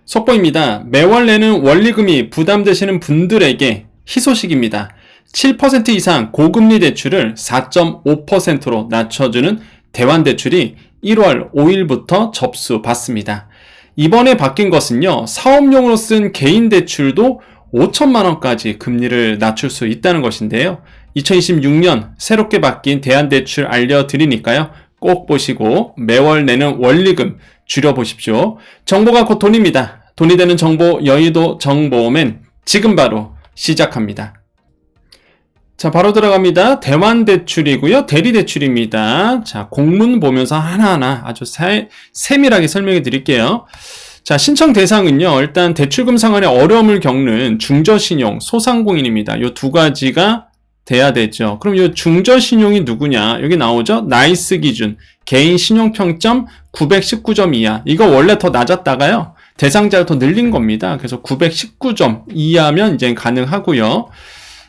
속보입니다. 매월 내는 원리금이 부담되시는 분들에게 희소식입니다. 7% 이상 고금리 대출을 4.5%로 낮춰주는 대환대출이 1월 5일부터 접수받습니다. 이번에 바뀐 것은요, 사업용으로 쓴 개인 대출도 5천만 원까지 금리를 낮출 수 있다는 것인데요. 2026년 새롭게 바뀐 대환대출 알려드리니까요. 꼭 보시고 매월 내는 원리금 줄여보십시오. 정보가 곧 돈입니다. 돈이 되는 정보, 여의도 정보맨 지금 바로 시작합니다. 자, 바로 들어갑니다. 대환대출이고요. 대리대출입니다. 자, 공문 보면서 하나하나 아주 세밀하게 설명해 드릴게요. 자, 신청 대상은요, 일단 대출금 상환에 어려움을 겪는 중저신용, 소상공인입니다. 이 두 가지가 돼야 되죠. 그럼 이 중저신용이 누구냐? 여기 나오죠? 나이스 기준, 개인 신용평점 919점 이하. 이거 원래 더 낮았다가요, 대상자를 더 늘린 겁니다. 그래서 919점 이하면 이제 가능하고요.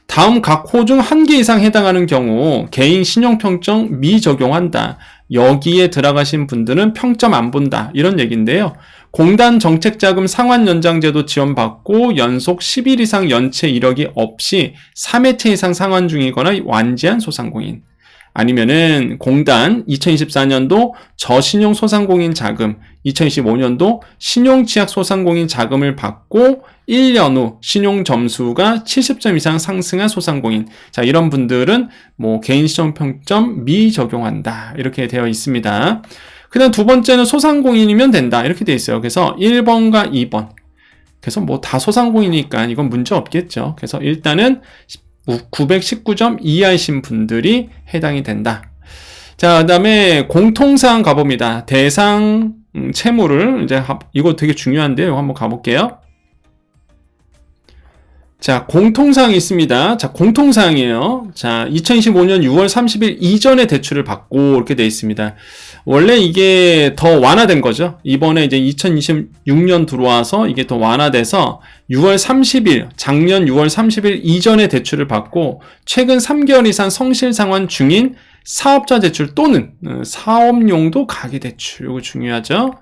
다음 각 호 중 한 개 이상 해당하는 경우 개인 신용평점 미적용한다. 여기에 들어가신 분들은 평점 안 본다. 이런 얘기인데요. 공단 정책자금 상환연장제도 지원받고 연속 10일 이상 연체 이력이 없이 3회차 이상 상환 중이거나 완지한 소상공인. 아니면은 공단 2024년도 저신용 소상공인 자금, 2025년도 신용취약 소상공인 자금을 받고 1년 후 신용 점수가 70점 이상 상승한 소상공인. 자, 이런 분들은 뭐 개인 신용평점 미적용한다. 이렇게 되어 있습니다. 그 다음 두 번째는 소상공인이면 된다. 이렇게 되어 있어요. 그래서 1번과 2번. 그래서 뭐 다 소상공인이니까 이건 문제 없겠죠. 그래서 일단은 919점 이하이신 분들이 해당이 된다. 자, 그 다음에 공통사항 가봅니다. 대상 채무를 이제 이거 되게 중요한데요. 이거 한번 가볼게요. 자, 공통사항이 있습니다. 자, 공통사항이에요. 자, 2025년 6월 30일 이전에 대출을 받고 이렇게 되어 있습니다. 원래 이게 더 완화된 거죠. 이번에 이제 2026년 들어와서 이게 더 완화돼서 6월 30일, 작년 6월 30일 이전에 대출을 받고 최근 3개월 이상 성실 상환 중인 사업자 대출 또는 사업용도 가계대출. 이거 중요하죠.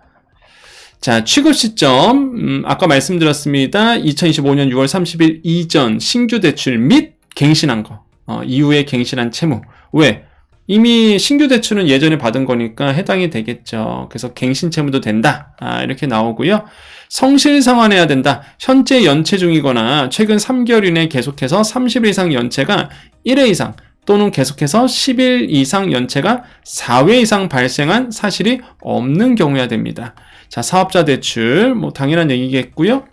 자, 취급 시점, 아까 말씀드렸습니다. 2025년 6월 30일 이전 신규 대출 및 갱신한 거, 이후에 갱신한 채무. 왜? 이미 신규 대출은 예전에 받은 거니까 해당이 되겠죠. 그래서 갱신 채무도 된다. 이렇게 나오고요. 성실 상환해야 된다. 현재 연체 중이거나 최근 3개월 이내 계속해서 30일 이상 연체가 1회 이상 또는 계속해서 10일 이상 연체가 4회 이상 발생한 사실이 없는 경우여야 됩니다. 자, 사업자 대출, 뭐 당연한 얘기겠고요.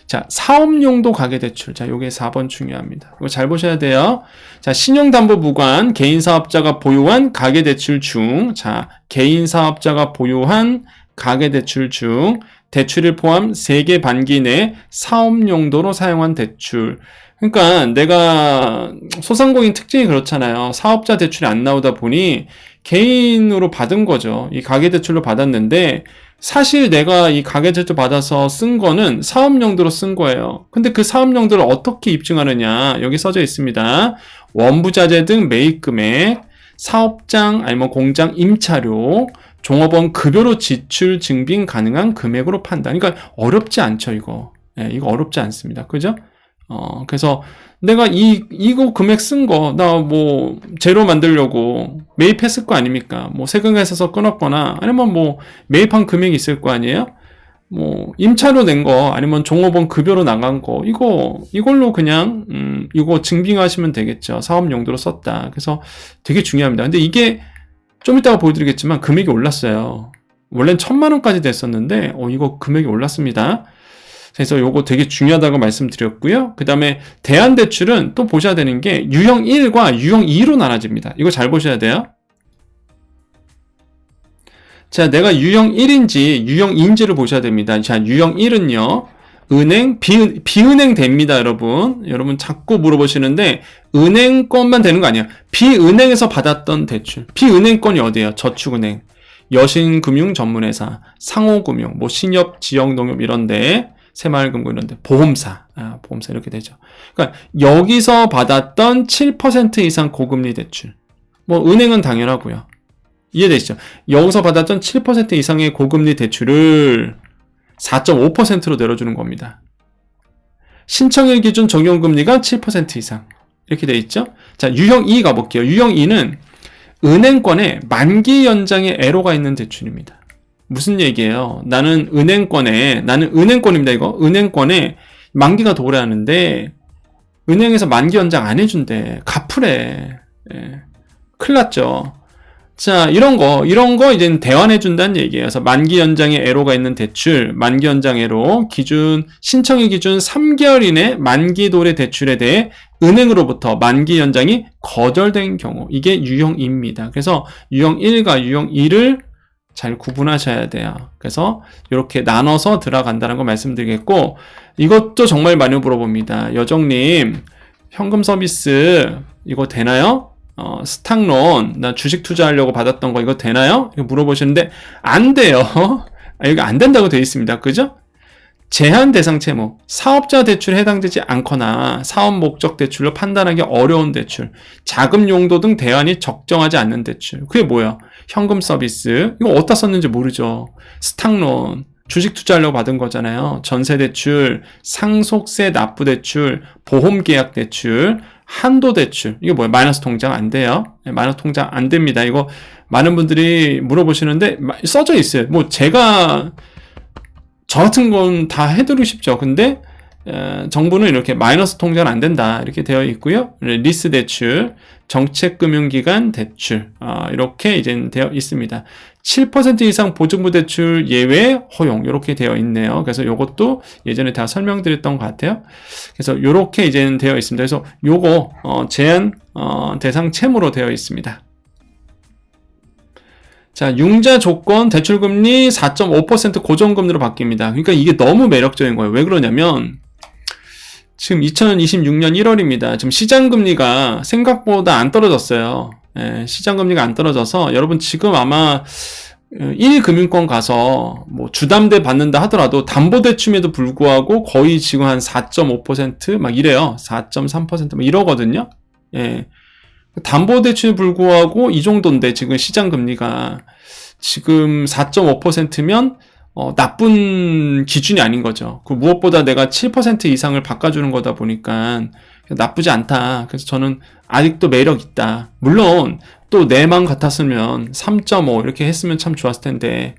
자, 사업용도 가계대출. 자, 요게 4번 중요합니다. 이거 잘 보셔야 돼요. 자, 신용담보부관, 개인사업자가 보유한 가계대출 중, 자, 개인사업자가 보유한 가계대출 중, 대출을 포함 3개 반기 내 사업용도로 사용한 대출. 그러니까 내가 소상공인 특징이 그렇잖아요. 사업자 대출이 안 나오다 보니 개인으로 받은 거죠. 이 가계대출로 받았는데 사실 내가 이 가계대출 받아서 쓴 거는 사업용도로 쓴 거예요. 근데 그 사업용도를 어떻게 입증하느냐, 여기 써져 있습니다. 원부자재 등 매입금액, 사업장 아니면 공장 임차료, 종업원 급여로 지출 증빙 가능한 금액으로 판단. 그러니까 어렵지 않죠, 이거. 네, 이거 어렵지 않습니다. 그죠? 그래서 내가 이거 금액 쓴 거, 나 뭐, 제로 만들려고 매입했을 거 아닙니까? 뭐, 세금에 있어서 끊었거나, 아니면 뭐, 매입한 금액이 있을 거 아니에요? 뭐, 임차료 낸 거, 아니면 종업원 급여로 나간 거, 이걸로 그냥, 이거 증빙하시면 되겠죠. 사업 용도로 썼다. 그래서 되게 중요합니다. 근데 이게 좀 이따가 보여드리겠지만 금액이 올랐어요. 원래는 1,000만 원까지 됐었는데, 이거 금액이 올랐습니다. 그래서 요거 되게 중요하다고 말씀드렸고요. 그 다음에 대환대출은 또 보셔야 되는 게 유형 1과 유형 2로 나눠집니다. 이거 잘 보셔야 돼요. 자, 내가 유형 1인지 유형 2인지를 보셔야 됩니다. 자, 유형 1은요. 은행, 비은행 됩니다, 여러분. 여러분 자꾸 물어보시는데 은행 건만 되는 거 아니에요. 비은행에서 받았던 대출. 비은행권이 어디예요? 저축은행, 여신금융전문회사, 상호금융, 뭐 신협, 지역농협 이런데, 새마을금고 이런데, 보험사 이렇게 되죠. 그러니까 여기서 받았던 7% 이상 고금리 대출. 뭐 은행은 당연하고요. 이해되시죠? 여기서 받았던 7% 이상의 고금리 대출을 4.5%로 내려주는 겁니다. 신청일 기준 적용금리가 7% 이상. 이렇게 돼 있죠? 자, 유형 2 가볼게요. 유형 2는 은행권에 만기 연장의 애로가 있는 대출입니다. 무슨 얘기예요? 나는 은행권입니다, 이거. 은행권에 만기가 도래하는데, 은행에서 만기 연장 안 해준대. 갚으래. 예. 큰일 났죠. 자, 이런 거 이제 대환해준다는 얘기예요. 그래서 만기 연장에 애로가 있는 대출, 만기 연장 애로, 신청일 기준 3개월 이내 만기 도래 대출에 대해 은행으로부터 만기 연장이 거절된 경우, 이게 유형 2입니다. 그래서 유형 1과 유형 2를 잘 구분하셔야 돼요. 그래서 이렇게 나눠서 들어간다는 거 말씀드리겠고, 이것도 정말 많이 물어봅니다. 여정님, 현금 서비스 이거 되나요? 스탁론, 나 주식 투자하려고 받았던 거 이거 되나요? 이거 물어보시는데 안 돼요. 이거 안 된다고 되어 있습니다. 그죠? 제한 대상 채무, 사업자 대출에 해당되지 않거나 사업 목적 대출로 판단하기 어려운 대출, 자금 용도 등 대안이 적정하지 않는 대출. 그게 뭐야? 현금 서비스. 이거 어디다 썼는지 모르죠. 스탁론, 주식 투자하려고 받은 거잖아요. 전세 대출, 상속세 납부 대출, 보험 계약 대출, 한도 대출. 이게 뭐야? 마이너스 통장 안 돼요. 마이너스 통장 안 됩니다. 이거 많은 분들이 물어보시는데 써져 있어요. 뭐 제가 저 같은 건 다 해드리고 싶죠. 근데 정부는 이렇게 마이너스 통장은 안 된다 이렇게 되어 있고요. 리스 대출, 정책금융기관 대출 이렇게 이제 되어 있습니다. 7% 이상 보증부 대출 예외 허용 이렇게 되어 있네요. 그래서 이것도 예전에 다 설명드렸던 것 같아요. 그래서 이렇게 이제 되어 있습니다. 그래서 요거 제한 대상 채무로 되어 있습니다. 자, 융자 조건 대출금리 4.5% 고정금리로 바뀝니다. 그러니까 이게 너무 매력적인 거예요. 왜 그러냐면 지금 2026년 1월입니다. 지금 시장금리가 생각보다 안 떨어졌어요. 시장금리가 안 떨어져서 여러분 지금 아마 1금융권 가서 뭐 주담대 받는다 하더라도 담보대출에도 불구하고 거의 지금 한 4.5% 막 이래요. 4.3% 막 이러거든요. 예. 담보대출에 불구하고 이 정도인데 지금 시장금리가 지금 4.5%면 나쁜 기준이 아닌 거죠. 그 무엇보다 내가 7% 이상을 바꿔주는 거다 보니까 나쁘지 않다. 그래서 저는 아직도 매력 있다. 물론 또 내 맘 같았으면 3.5 이렇게 했으면 참 좋았을 텐데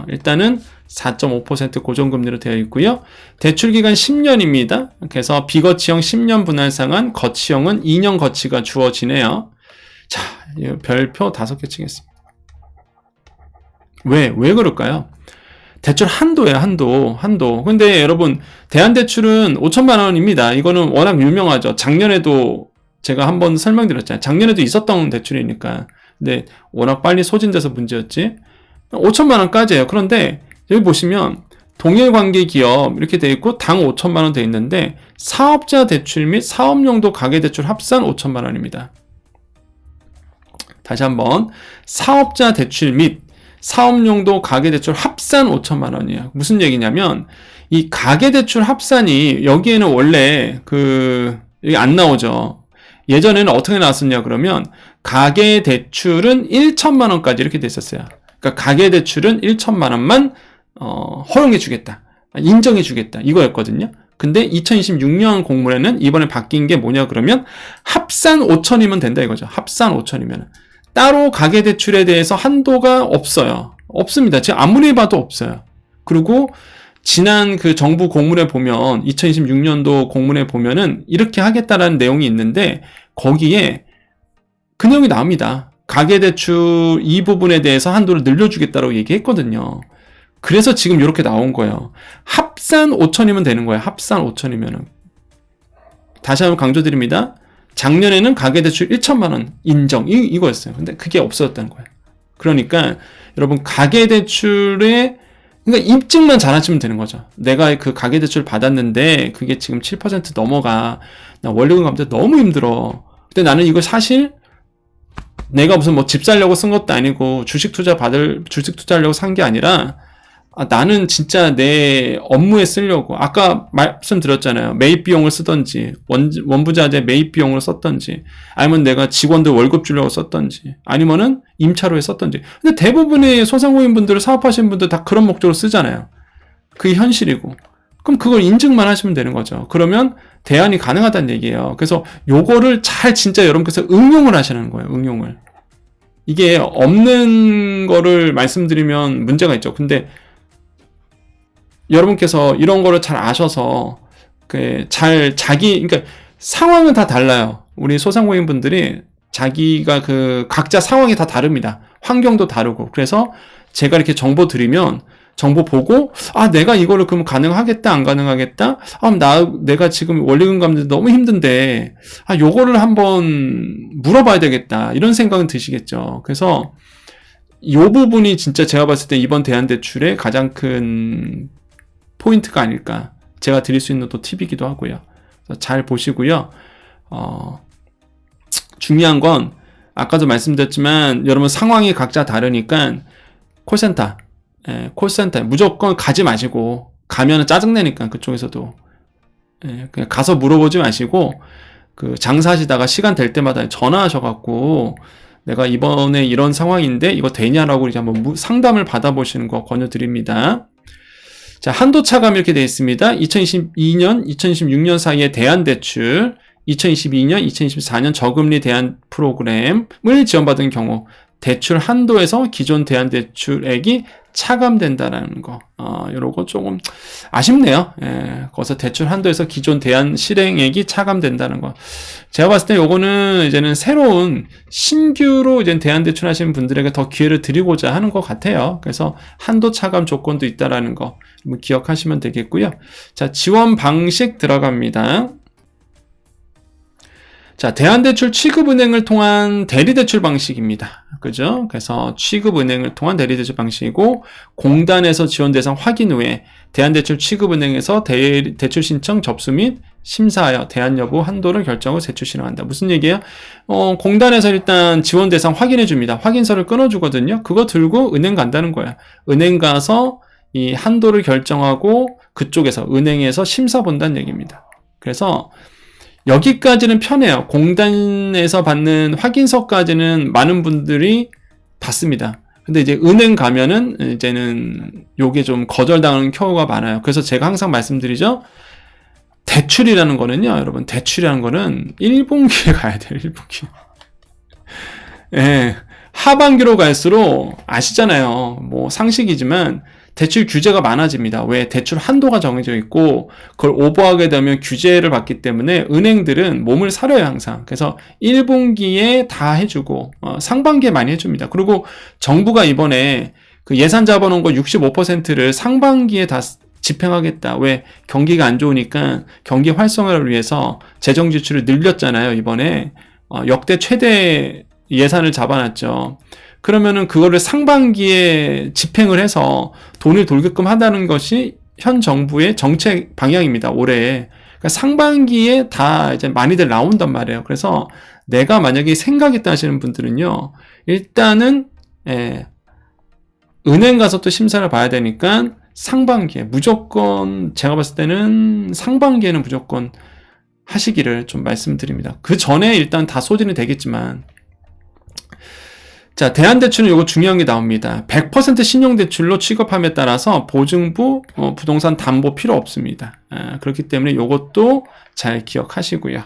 일단은 4.5% 고정금리로 되어 있고요. 대출기간 10년입니다. 그래서 비거치형 10년 분할 상환, 거치형은 2년 거치가 주어지네요. 자, 별표 5개 치겠습니다. 왜 그럴까요? 대출 한도예요, 한도. 근데 여러분, 대한대출은 5천만 원입니다. 이거는 워낙 유명하죠. 작년에도 제가 한번 설명드렸잖아요. 작년에도 있었던 대출이니까. 근데 워낙 빨리 소진돼서 문제였지. 5천만 원까지예요. 그런데 여기 보시면 동일관계기업 이렇게 돼 있고 당 5천만 원 돼 있는데 사업자 대출 및 사업용도 가계대출 합산 5천만 원입니다. 다시 한번 사업자 대출 및 사업용도 가계대출 합산 5천만 원이에요. 무슨 얘기냐면 이 가계대출 합산이 여기에는 원래 여기 안 나오죠. 예전에는 어떻게 나왔었냐 그러면 가계대출은 1천만 원까지 이렇게 됐었어요. 그러니까 가계대출은 1천만 원만 허용해 주겠다. 인정해 주겠다. 이거였거든요. 근데 2026년 공문에는 이번에 바뀐 게 뭐냐 그러면 합산 5천이면 된다 이거죠. 합산 5천이면. 따로 가계대출에 대해서 한도가 없어요. 없습니다. 지금 아무리 봐도 없어요. 그리고 지난 그 정부 공문에 보면 2026년도 공문에 보면은 이렇게 하겠다라는 내용이 있는데 거기에 그 내용이 나옵니다. 가계대출 이 부분에 대해서 한도를 늘려주겠다고 얘기했거든요. 그래서 지금 이렇게 나온 거예요. 합산 5천이면 되는 거예요. 합산 5천이면은. 다시 한번 강조드립니다. 작년에는 가계대출 1천만 원 인정 이거였어요. 근데 그게 없어졌다는 거예요. 그러니까 여러분 가계대출에 그러니까 입증만 잘하시면 되는 거죠. 내가 그 가계대출 받았는데 그게 지금 7% 넘어가. 나 원리금 갚는데 너무 힘들어. 근데 나는 이거 사실 내가 무슨 뭐 집 살려고 쓴 것도 아니고 주식 투자하려고 산 게 아니라 나는 진짜 내 업무에 쓰려고 아까 말씀드렸잖아요. 매입 비용을 쓰던지 원부자재 매입 비용으로 썼던지 아니면 내가 직원들 월급 주려고 썼던지 아니면은 임차료에 썼던지 근데 대부분의 소상공인분들 사업하시는 분들 다 그런 목적으로 쓰잖아요. 그게 현실이고. 그럼 그걸 인증만 하시면 되는 거죠. 그러면 대안이 가능하다는 얘기예요. 그래서 요거를 잘 진짜 여러분께서 응용을 하시는 거예요. 응용을. 이게 없는 거를 말씀드리면 문제가 있죠. 근데 여러분께서 이런 거를 잘 아셔서 그러니까 상황은 다 달라요. 우리 소상공인 분들이 자기가 각자 상황이 다 다릅니다. 환경도 다르고. 그래서 제가 이렇게 정보 드리면 정보 보고 내가 이거를 그럼 가능하겠다 안 가능하겠다? 내가 지금 원리금 갚는데 너무 힘든데 요거를 한번 물어봐야 되겠다. 이런 생각은 드시겠죠. 그래서 요 부분이 진짜 제가 봤을 때 이번 대안대출의 가장 큰 포인트가 아닐까. 제가 드릴 수 있는 또 팁이기도 하고요. 잘 보시고요. 중요한 건 아까도 말씀드렸지만 여러분 상황이 각자 다르니까 콜센터 무조건 가지 마시고, 가면은 짜증내니까 그쪽에서도 그냥 가서 물어보지 마시고 장사하시다가 시간 될 때마다 전화하셔갖고 내가 이번에 이런 상황인데 이거 되냐라고 이제 한번 상담을 받아보시는 거 권유드립니다. 자, 한도 차감 이렇게 되어 있습니다. 2022년, 2026년 사이에 대안대출, 2022년, 2024년 저금리 대안 프로그램을 지원받은 경우 대출 한도에서 기존 대안대출액이 차감된다라는 거. 요거 조금 아쉽네요. 거기서 대출 한도에서 기존 대안 실행액이 차감된다는 거. 제가 봤을 때 요거는 이제는 새로운 신규로 이제 대안대출 하시는 분들에게 더 기회를 드리고자 하는 것 같아요. 그래서 한도 차감 조건도 있다라는 거 기억하시면 되겠고요. 자, 지원 방식 들어갑니다. 자, 대안대출 취급은행을 통한 대리대출 방식입니다. 그죠? 그래서 취급은행을 통한 대리대출 방식이고, 공단에서 지원 대상 확인 후에 대안대출 취급은행에서 대출 신청 접수 및 심사하여 대안 여부 한도를 결정하고 대출 실행한다. 무슨 얘기예요? 공단에서 일단 지원 대상 확인해 줍니다. 확인서를 끊어주거든요. 그거 들고 은행 간다는 거야. 은행 가서 이 한도를 결정하고 그쪽에서 은행에서 심사 본다는 얘기입니다. 그래서 여기까지는 편해요. 공단에서 받는 확인서까지는 많은 분들이 받습니다. 근데 이제 은행 가면은 이제는 요게 좀 거절당하는 경우가 많아요. 그래서 제가 항상 말씀드리죠. 대출이라는 거는요, 여러분, 대출이라는 거는 1분기에 가야 돼요, 1분기. 예. 하반기로 갈수록 아시잖아요. 뭐 상식이지만 대출 규제가 많아집니다. 왜? 대출 한도가 정해져 있고 그걸 오버하게 되면 규제를 받기 때문에 은행들은 몸을 사려요, 항상. 그래서 1분기에 다 해주고 상반기에 많이 해줍니다. 그리고 정부가 이번에 그 예산 잡아놓은 거 65%를 상반기에 다 집행하겠다. 왜? 경기가 안 좋으니까 경기 활성화를 위해서 재정 지출을 늘렸잖아요, 이번에. 역대 최대 예산을 잡아놨죠. 그러면은 그거를 상반기에 집행을 해서 돈을 돌게끔 한다는 것이 현 정부의 정책 방향입니다, 올해. 그러니까 상반기에 다 이제 많이들 나온단 말이에요. 그래서 내가 만약에 생각했다 하시는 분들은요, 일단은, 은행 가서 또 심사를 봐야 되니까 상반기에 무조건, 제가 봤을 때는 상반기에는 무조건 하시기를 좀 말씀드립니다. 그 전에 일단 다 소진이 되겠지만. 자, 대안대출은 이거 중요한 게 나옵니다. 100% 신용대출로 취급함에 따라서 보증부, 부동산 담보 필요 없습니다. 그렇기 때문에 이것도 잘 기억하시고요.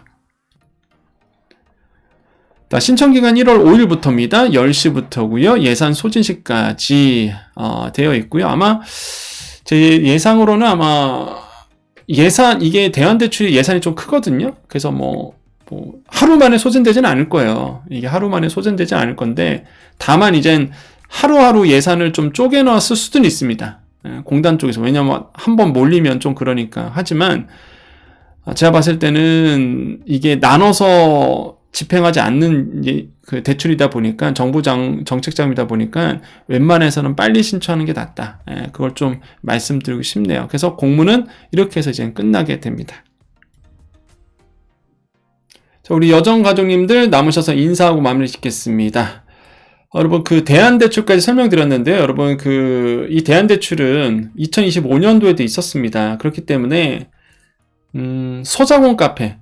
자, 신청기간 1월 5일부터입니다. 10시부터고요. 예산 소진시까지 되어 있고요. 아마 제 예상으로는 이게 대안대출이 예산이 좀 크거든요. 그래서 하루 만에 소진되지는 않을 거예요. 이게 하루 만에 소진되지 않을 건데, 다만 이젠 하루하루 예산을 좀 쪼개 넣었을 수는 있습니다. 공단 쪽에서. 왜냐면 한번 몰리면 좀 그러니까. 하지만 제가 봤을 때는 이게 나눠서 집행하지 않는 그 대출이다 보니까, 정부 정책장이다 보니까 웬만해서는 빨리 신청하는 게 낫다. 그걸 좀 말씀드리고 싶네요. 그래서 공문은 이렇게 해서 이제 끝나게 됩니다. 자, 우리 여정 가족님들 남으셔서 인사하고 마무리 짓겠습니다. 여러분, 그 대안대출까지 설명드렸는데요. 여러분, 이 대안대출은 2025년도에도 있었습니다. 그렇기 때문에, 소자공 카페,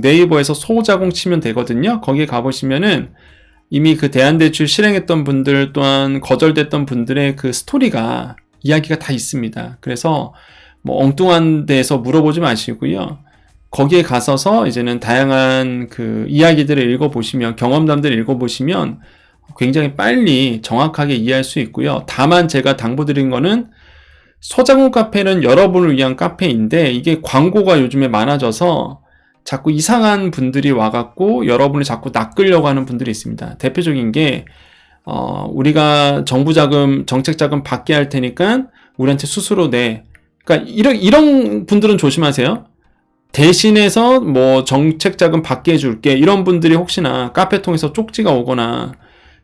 네이버에서 소자공 치면 되거든요. 거기에 가보시면은 이미 그 대안대출 실행했던 분들 또한 거절됐던 분들의 그 스토리가 이야기가 다 있습니다. 그래서 뭐 엉뚱한 데서 물어보지 마시고요. 거기에 가서서 이제는 다양한 그 이야기들을 읽어보시면, 경험담들을 읽어보시면 굉장히 빨리 정확하게 이해할 수 있고요. 다만 제가 당부드린 거는 소자공 카페는 여러분을 위한 카페인데 이게 광고가 요즘에 많아져서 자꾸 이상한 분들이 와갖고 여러분을 자꾸 낚으려고 하는 분들이 있습니다. 대표적인 게 우리가 정부 자금, 정책 자금 받게 할 테니까 우리한테 스스로 내. 그러니까 이런 분들은 조심하세요. 대신해서 뭐 정책 자금 받게 해줄게. 이런 분들이 혹시나 카페 통해서 쪽지가 오거나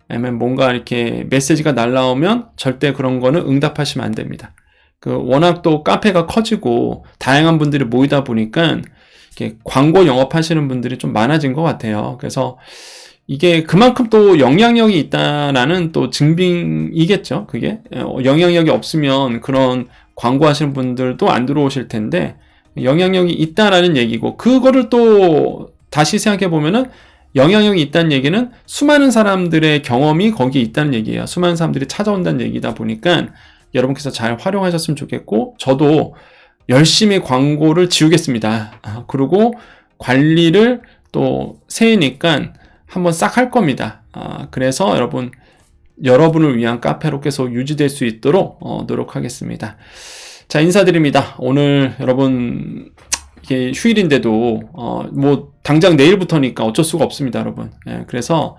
아니면 뭔가 이렇게 메시지가 날라오면 절대 그런 거는 응답하시면 안 됩니다. 워낙 또 카페가 커지고 다양한 분들이 모이다 보니까 이렇게 광고 영업하시는 분들이 좀 많아진 것 같아요. 그래서 이게 그만큼 또 영향력이 있다라는 또 증빙이겠죠. 그게 영향력이 없으면 그런 광고 하시는 분들도 안 들어오실 텐데 영향력이 있다라는 얘기고, 그거를 또 다시 생각해 보면은 영향력이 있다는 얘기는 수많은 사람들의 경험이 거기에 있다는 얘기예요. 수많은 사람들이 찾아온다는 얘기다 보니까 여러분께서 잘 활용하셨으면 좋겠고, 저도 열심히 광고를 지우겠습니다. 그리고 관리를 또 새해니까 한번 싹 할 겁니다. 그래서 여러분을 위한 카페로 계속 유지될 수 있도록 노력하겠습니다. 자, 인사드립니다. 오늘 여러분 이게 휴일인데도 뭐 당장 내일부터니까 어쩔 수가 없습니다, 여러분. 예, 그래서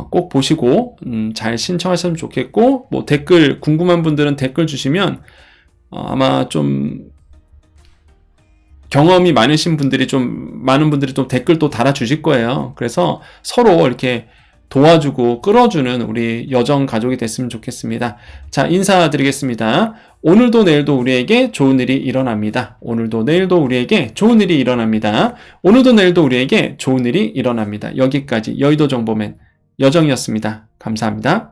꼭 보시고 잘 신청하시면 좋겠고, 뭐 댓글 궁금한 분들은 댓글 주시면 아마 좀 경험이 많으신 분들이 많은 분들이 좀 댓글 또 달아주실 거예요. 그래서 서로 이렇게 도와주고 끌어주는 우리 여정 가족이 됐으면 좋겠습니다. 자, 인사드리겠습니다. 오늘도 내일도 우리에게 좋은 일이 일어납니다. 오늘도 내일도 우리에게 좋은 일이 일어납니다. 오늘도 내일도 우리에게 좋은 일이 일어납니다. 여기까지 여의도 정보맨 여정이었습니다. 감사합니다.